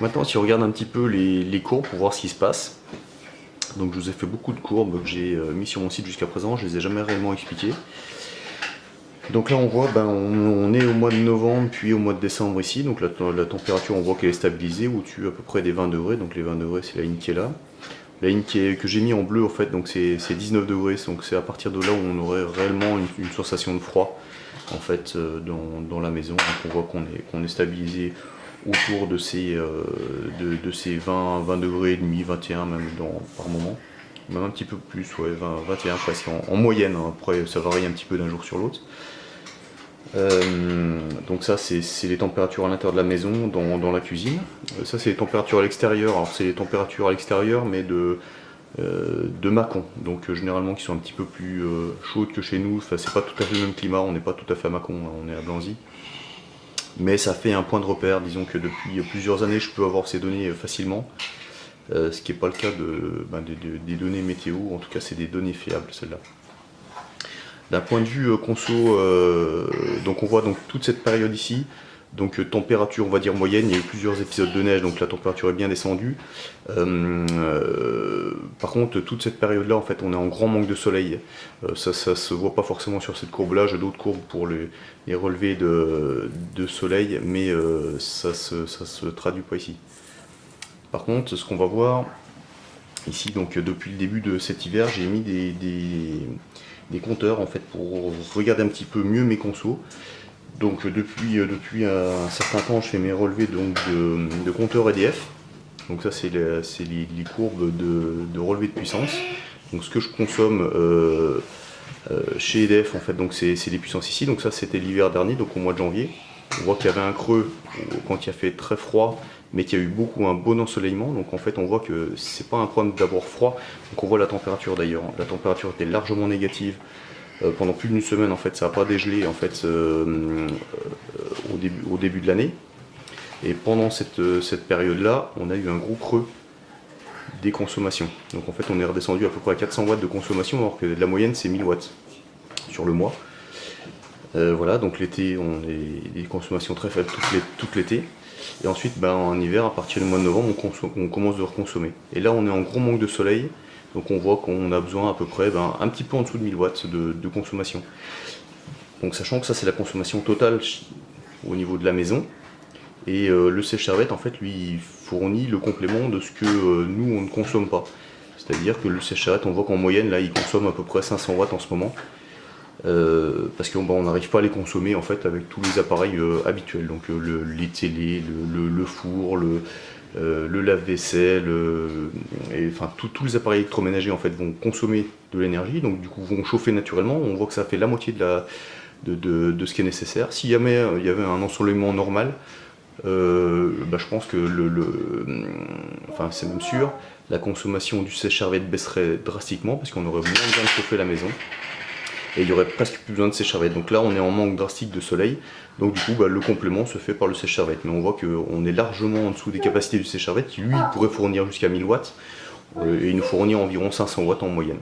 Maintenant, si on regarde un petit peu les courbes pour voir ce qui se passe. Donc je vous ai fait beaucoup de courbes que j'ai mis sur mon site jusqu'à présent, je les ai jamais réellement expliquées. Donc là on voit, on est au mois de novembre puis au mois de décembre ici, donc la température on voit qu'elle est stabilisée au-dessus à peu près des 20 degrés, donc les 20 degrés c'est la ligne qui est là. La ligne que j'ai mis en bleu en fait, donc c'est 19 degrés, donc c'est à partir de là où on aurait réellement une sensation de froid en fait dans la maison. Donc on voit qu'on est stabilisé autour de ces 20 degrés et demi, 21 même par moment. Même un petit peu plus, ouais, 20, 21 presque en moyenne, hein. Après ça varie un petit peu d'un jour sur l'autre. Donc ça c'est les températures à l'intérieur de la maison, dans la cuisine. Ça c'est les températures à l'extérieur, alors c'est les températures à l'extérieur mais de Mâcon, donc généralement qui sont un petit peu plus chaudes que chez nous. Enfin, c'est pas tout à fait le même climat, on n'est pas tout à fait à Mâcon, hein, on est à Blanzy. Mais ça fait un point de repère, disons que depuis plusieurs années je peux avoir ces données facilement. Ce qui n'est pas le cas des données météo, en tout cas c'est des données fiables celles-là. D'un point de vue conso, donc on voit donc toute cette période ici, donc température on va dire moyenne, il y a eu plusieurs épisodes de neige, donc la température est bien descendue. Par contre toute cette période là en fait on est en grand manque de soleil, ça se voit pas forcément sur cette courbe là, j'ai d'autres courbes pour les relevés de soleil, mais ça se traduit pas ici. Par contre ce qu'on va voir ici, donc depuis le début de cet hiver j'ai mis des compteurs en fait pour regarder un petit peu mieux mes consos. Donc depuis un certain temps je fais mes relevés donc, de compteurs EDF. Donc ça c'est les courbes de relevé de puissance. Donc ce que je consomme chez EDF en fait, donc c'est les puissances ici. Donc ça c'était l'hiver dernier, donc au mois de janvier. On voit qu'il y avait un creux quand il a fait très froid, mais qu'il y a eu un bon ensoleillement. Donc en fait on voit que c'est pas un problème d'avoir froid. Donc on voit la température d'ailleurs. La température était largement négative pendant plus d'une semaine. En fait ça n'a pas dégelé en fait au début de l'année. Et pendant cette période là on a eu un gros creux des consommations. Donc en fait on est redescendu à peu près à 400 watts de consommation, alors que la moyenne c'est 1000 watts sur le mois. Voilà, donc l'été on a des consommations très faibles tout l'été. Et ensuite en hiver, à partir du mois de novembre, on commence de reconsommer. Et là on est en gros manque de soleil, donc on voit qu'on a besoin à peu près un petit peu en dessous de 1000 watts de consommation. Donc sachant que ça c'est la consommation totale au niveau de la maison. Et le sèche-serviette en fait lui fournit le complément de ce que nous on ne consomme pas. C'est-à-dire que le sèche-serviette, on voit qu'en moyenne là il consomme à peu près 500 watts en ce moment. Parce qu'on n'arrive pas à les consommer en fait avec tous les appareils habituels, donc les télés, le four, le lave-vaisselle, enfin tous les appareils électroménagers en fait vont consommer de l'énergie, donc du coup vont chauffer naturellement. On voit que ça fait la moitié de ce qui est nécessaire. Si jamais il y avait un ensoleillement normal, je pense que enfin c'est même sûr, la consommation du sèche-serviette baisserait drastiquement parce qu'on aurait moins besoin de chauffer la maison. Et il y aurait presque plus besoin de sèche-serviette. Donc là on est en manque drastique de soleil, donc du coup le complément se fait par le sèche-serviette. Mais on voit qu'on est largement en dessous des capacités du sèche-serviette qui lui pourrait fournir jusqu'à 1000 watts, et il nous fournit environ 500 watts en moyenne.